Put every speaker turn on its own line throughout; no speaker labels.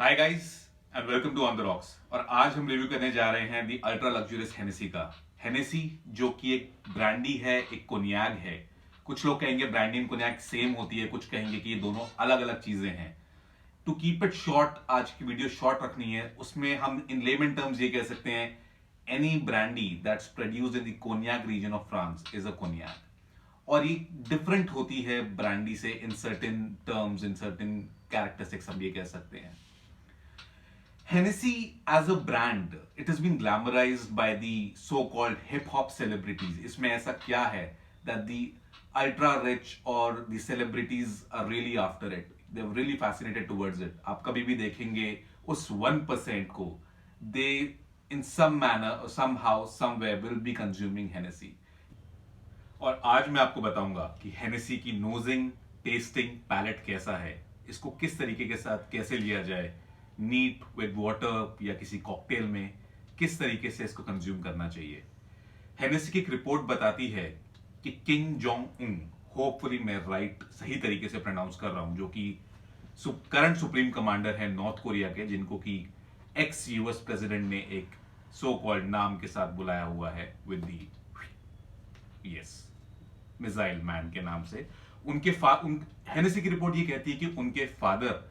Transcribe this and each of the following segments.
Hi guys and welcome to on the rocks. और आज हम रिव्यू करने जा रहे हैं दी अल्ट्रा लग्जरियस हेनेसी का। हेनेसी जो कि एक ब्रांडी है, एक कोनियाक है। कुछ लोग कहेंगे ब्रांडी एंड कोनियाक सेम होती है, कुछ कहेंगे कि ये दोनों अलग अलग चीजें हैं। टू कीप इट शॉर्ट, आज की वीडियो शॉर्ट रखनी है, उसमें हम इन लेमन टर्म्स ये कह सकते हैं any brandy that's produced in the Cognac region of France is a cognac. और ये डिफरेंट होती है ब्रांडी से in certain terms, in certain characteristics, हम ये कह सकते हैं। Hennessy as a brand, it has been glamorized by the so-called hip-hop celebrities. इसमें ऐसा क्या है that the ultra rich or the celebrities are really after it. They're really fascinated towards it. आप कभी भी देखेंगे उस 1% को, they in some manner or somehow somewhere will be consuming Hennessy. और आज मैं आपको बताऊंगा कि Hennessy की नोजिंग, टेस्टिंग पैलेट कैसा है, इसको किस तरीके के साथ कैसे लिया जाए, नीट विद वाटर या किसी कॉकटेल में किस तरीके से इसको कंज्यूम करना चाहिए। हेनेसी की एक रिपोर्ट बताती है कि किंग जोंग उन, होपफुली मैं राइट सही तरीके से प्रोनाउंस कर रहा हूं, जो कि करंट सुप्रीम कमांडर है नॉर्थ कोरिया के, जिनको कि एक्स यूएस प्रेसिडेंट ने एक सो कॉल्ड नाम के साथ बुलाया हुआ है, with the yes missile man के नाम से। हेनेसी की रिपोर्ट ये कहती है कि उनके फादर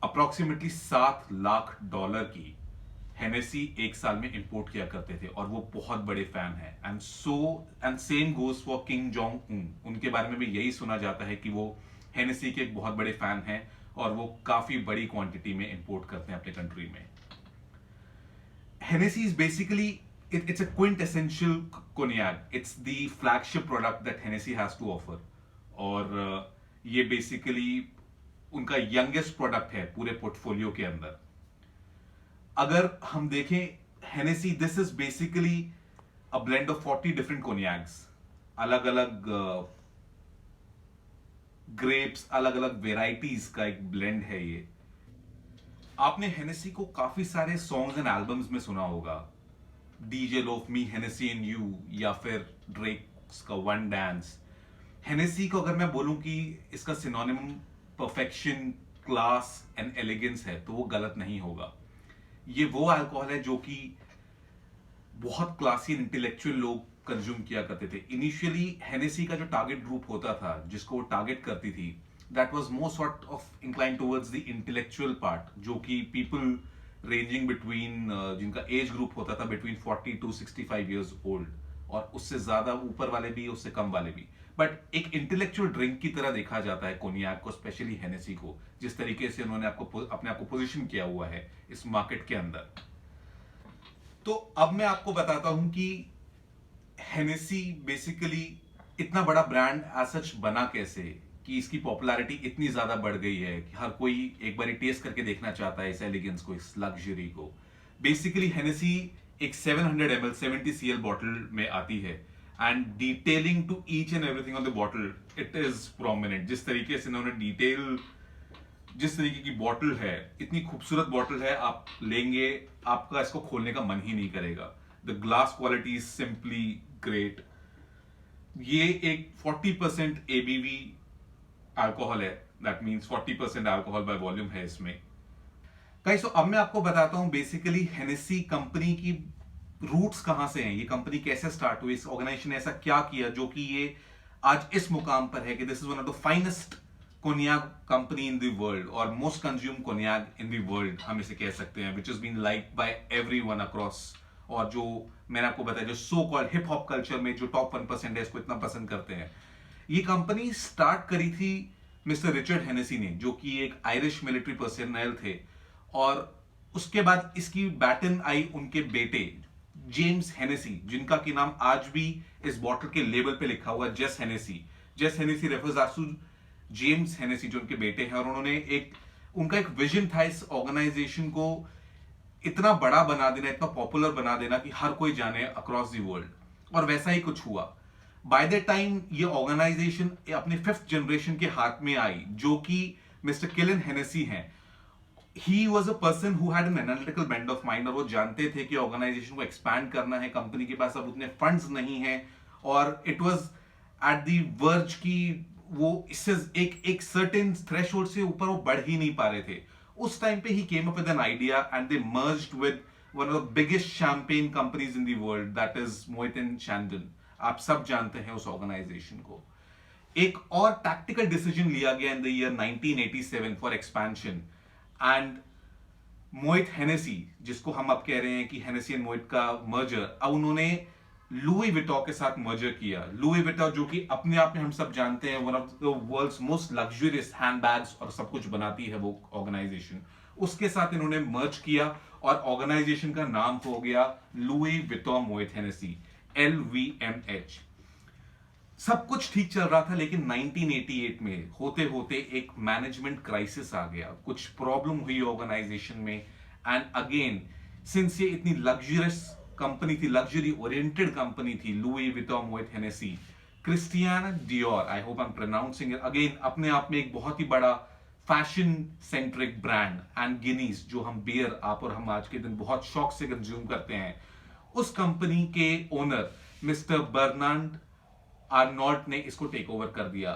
अप्रोक्सीमेटली $7 लाख की हेनेसी एक साल में इंपोर्ट किया करते थे, और वो बहुत बड़े फैन हैं। And same goes for king Jong Un, उनके बारे में भी यही सुना जाता है कि वो हेनेसी के एक बहुत बड़े फैन हैं और वो काफी बड़ी क्वांटिटी में इंपोर्ट करते हैं अपने कंट्री में। Hennessy is basically it's a quintessential cognac. It's the flagship product that Hennessy has to offer. और ये बेसिकली उनका यंगेस्ट प्रोडक्ट है पूरे पोर्टफोलियो के अंदर। अगर हम देखें Hennessy, this is basically a blend of 40 different cognacs, अलग अलग ग्रेप्स, अलग अलग वेराइटीज का एक ब्लेंड है ये। आपने हेनेसी को काफी सारे सॉन्ग्स एंड एल्बम्स में सुना होगा, DJ love me, Hennessy in you, या फिर ड्रेक्स का वन डांस। हेनेसी को अगर मैं बोलूं कि इसका synonym perfection, class and elegance है, तो वो गलत नहीं होगा। ये वो अल्कोहल है जो कि बहुत क्लासी इंटेलेक्चुअल लोग कंज्यूम किया करते थे। इनिशियली हेनेसी का जो टारगेट ग्रुप होता था, जिसको वो टारगेट करती थी, that was more sort of incline towards the intellectual part, जो कि पीपल रेंजिंग बिटवीन, जिनका एज ग्रुप होता था बिटवीन 40 to 65 ईयर्स ओल्ड, और उससे ज्यादा ऊपर वाले भी, उससे कम वाले भी। बट एक इंटेलेक्चुअल ड्रिंक की तरह देखा जाता है कोनियाक को, स्पेशली हेनेसी को, जिस तरीके से उन्होंने अपने आप को पोजीशन किया हुआ है इस मार्केट के अंदर। तो अब मैं आपको बताता हूं कि हेनेसी बेसिकली इतना बड़ा ब्रांड एज सच बना कैसे, कि इसकी पॉपुलैरिटी इतनी ज्यादा बढ़ गई है कि हर कोई एक बार टेस्ट करके देखना चाहता है इस एलिगेंस को, इस लग्जरी को। बेसिकली हेनेसी एक 700 ml 70 cl बॉटल में आती है, and detailing to each and everything on the bottle, it is prominent. जिस तरीके से इन्होंने डिटेल, जिस तरीके की बॉटल है, इतनी खूबसूरत बॉटल है, आप लेंगे आपका इसको खोलने का मन ही नहीं करेगा। The glass quality is simply great. ये एक 40% एबीवी अल्कोहल है, that means 40% alcohol by volume है इसमें। गाइस, तो अब मैं आपको बताता हूं बेसिकली हेनेसी कंपनी की रूट्स कहां से हैं, ये कंपनी कैसे स्टार्ट हुई, इस ऑर्गेनाइजेशन ने ऐसा क्या किया जो कि ये आज इस मुकाम पर है कि this is one of the finest cognac company in the world, और most consume cognac in the world हम इसे कह सकते हैं, which is been like by everyone across. और जो मैंने आपको बताया, जो so called hip hop culture में जो टॉप 1% है, इसको इतना पसंद करते हैं। ये कंपनी स्टार्ट करी थी मिस्टर रिचर्ड हेनेसी ने, जो कि एक आयरिश मिलिट्री पर्सनल थे, और उसके बाद इसकी बैटन आई उनके बेटे जेम्स हेनेसी, जिनका की नाम आज भी इस बॉटल के लेबल पे लिखा हुआ है, Jas Hennessy. Jas Hennessy refers to James Hennessy, जो उनके बेटे हैं। और उन्होंने उनका एक विजन था इस ऑर्गेनाइजेशन को इतना बड़ा बना देना, इतना पॉपुलर बना देना कि हर कोई जाने अक्रॉस द वर्ल्ड, और वैसा ही कुछ हुआ। बाय द टाइम ये ऑर्गेनाइजेशन अपने 5th जनरेशन के हाथ में आई, जो कि मिस्टर किलन हेनेसी हैं। He was a person who had an analytical bent of mind, और वो जानते थे कि ऑर्गेनाइजेशन को एक्सपैंड करना है, कंपनी के पास अब उतने फंड्स नहीं हैं, और it was at the verge की वो इससे एक सर्टेन थ्रेशोल्ड से ऊपर वो बढ़ ही नहीं पा रहे थे। उस टाइम पे ही came up with an idea and they merged with one of the biggest champagne companies in the world, that is Moet and Chandon. आप सब जानते हैं उस ऑर्गेनाइजेशन को। एक और टैक्टिकल डिसीजन लिया गया in the year 1987 for expansion, and Moët Hennessy, जिसको हम अब कह रहे हैं कि हेनेसी एंड मोहित का मर्जर, अब उन्होंने लुई विटॉ के साथ मर्जर किया। लुई विटॉ जो कि अपने आप में हम सब जानते हैं one of the world's most luxurious handbags और सब कुछ बनाती है वो ऑर्गेनाइजेशन, उसके साथ इन्होंने मर्ज किया और ऑर्गेनाइजेशन का नाम हो गया Louis Vuitton Moet Hennessy, LVMH। सब कुछ ठीक चल रहा था, लेकिन 1988 में होते होते एक मैनेजमेंट क्राइसिस आ गया, कुछ प्रॉब्लम हुई ऑर्गेनाइजेशन में। एंड अगेन, सिंस ये इतनी लग्जरियस कंपनी थी, लग्जरी ओरिएंटेड कंपनी थी Louis Vuitton Moet Hennessy, Christian Dior, I hope I am pronouncing it, again अपने आप में एक बहुत ही बड़ा fashion centric brand, and Guinness जो हम बियर आप और हम आज के दिन बहुत शौक से कंज्यूम करते हैं, उस कंपनी के ओनर मिस्टर बर्नार्ड आर्नोल्ट ने इसको टेक ओवर कर दिया।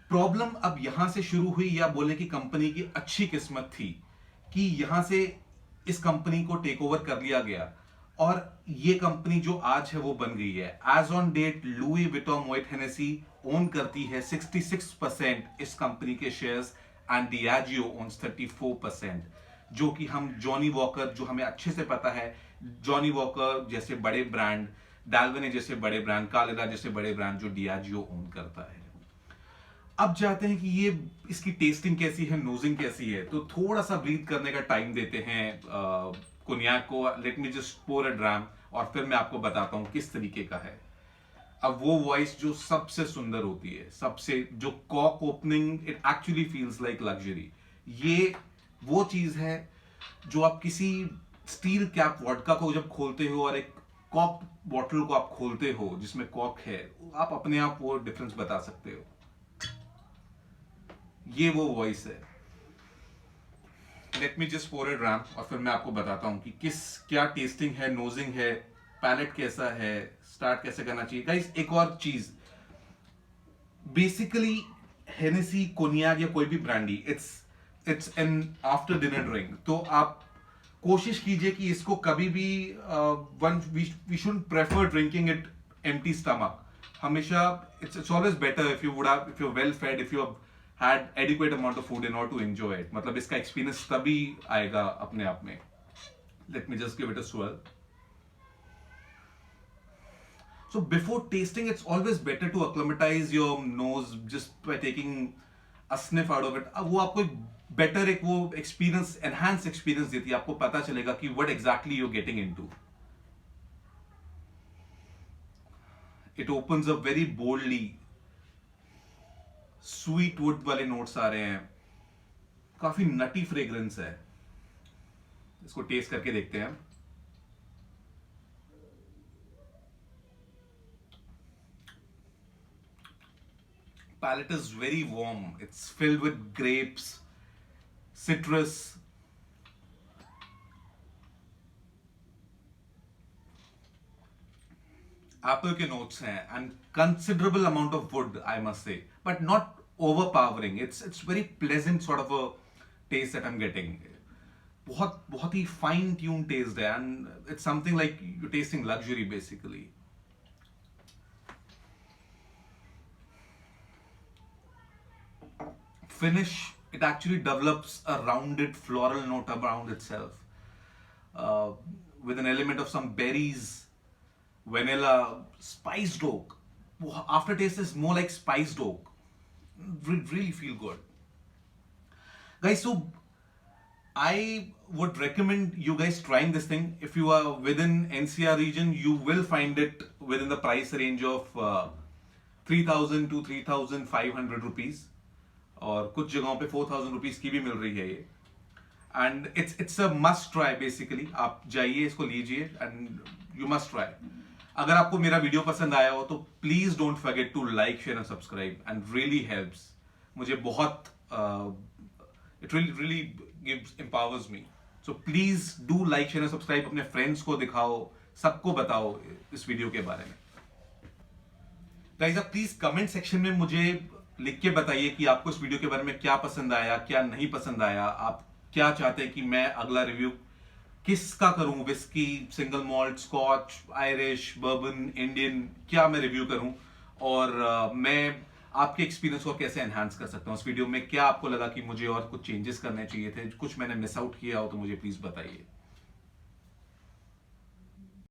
प्रॉब्लम अब यहां से शुरू हुई, या बोले कि कंपनी की अच्छी किस्मत थी कि यहां से इस कंपनी को टेक ओवर कर लिया गया, और ये कंपनी जो आज है वो बन गई है। As on date Louis Vuitton Moet Hennessy own करती है 66% इस कंपनी के शेयर्स, एंड डियाजियो ओन्स 34%, जो कि हम जॉनी वॉकर, जो हमें अच्छे से पता है, जॉनी वॉकर जैसे बड़े ब्रांड, डाल्विने जैसे बड़े ब्रांड, कालेला जैसे बड़े ब्रांड जो डियाजियो ओन करता है। अब जाते हैं कि ये इसकी टेस्टिंग कैसी है, नोजिंग कैसी है, तो थोड़ा सा ब्रीथ करने का टाइम देते हैं कोनियाक को। लेट मी जस्ट पोर अ ड्राम, और फिर मैं आपको बताता हूं किस तरीके का है। अब वो वॉइस जो सबसे सुंदर होती है, सबसे जो कॉक opening, it actually feels like luxury. ये वो चीज है जो आप किसी स्टील कैप वोडका को जब खोलते हो और एक कॉक बॉटल को आप खोलते हो जिसमें कॉक है, आप अपने आप वो डिफरेंस बता सकते हो। ये वो वॉइस है। Let me just pour it dram, और फिर मैं आपको बताता हूं कि क्या टेस्टिंग है, नोजिंग है, पैलेट कैसा है, स्टार्ट कैसे करना चाहिए। गाइस एक और चीज, बेसिकली हेनेसी, कोनियाक या कोई भी brandy, it's an after dinner drink. तो आप कोशिश कीजिए कि इसको कभी भी we should prefer drinking it empty stomach. हमेशा it's always better if you well fed, if you had adequate amount of food in order to enjoy it. मतलब इसका एक्सपीरियंस तभी आएगा अपने आप में। Let me just give it a swirl. So before tasting, it's always better to acclimatize your nose just by taking a sniff out of it. अब वो आपको बेटर एक वो एक्सपीरियंस, एनहांस एक्सपीरियंस देती है, आपको पता चलेगा कि what exactly you're getting into. It opens up very boldly. Sweet would वाले नोट्स आ रहे हैं, काफी नटी फ्रेग्रेंस है। इसको टेस्ट करके देखते हैं। Palate is very warm, it's filled with grapes, citrus, apple के नोट्स हैं, and considerable amount of wood I must say, but not overpowering. It's very pleasant sort of a taste that I'm getting. बहुत ही fine tuned taste है, and it's something like you're tasting luxury basically. Finish, it actually develops a rounded floral note around itself, with an element of some berries, vanilla, spiced oak. Aftertaste is more like spiced oak. Really feel good, guys. So I would recommend you guys trying this thing. If you are within NCR region, you will find it within the price range of 3,000 to 3,500 rupees, और कुछ जगहों पे 4,000 rupees की भी मिल रही है ये। and it's a must try basically. आप जाइए, इसको लीजिए, and you must try. अगर आपको मेरा वीडियो पसंद आया हो तो please don't forget to like, share and subscribe, and really helps मुझे बहुत, it really gives, empowers me. So please do like, share and subscribe, अपने फ्रेंड्स को दिखाओ, सबको बताओ इस वीडियो के बारे में। गाइस आप प्लीज कमेंट सेक्शन में मुझे लिख के बताइए कि आपको इस वीडियो के बारे में क्या पसंद आया, क्या नहीं पसंद आया। आप क्या चाहते हैं कि मैं अगला रिव्यू किसका करूं, whisky, single malt, Scotch, Irish, bourbon, Indian, क्या मैं रिव्यू करूं। और मैं आपके एक्सपीरियंस को कैसे एनहांस कर सकता हूं इस वीडियो में। क्या आपको लगा कि मुझे और कुछ चेंजेस करने चाहिए थे, कुछ मैंने मिस आउट किया हो तो मुझे प्लीज बताइए।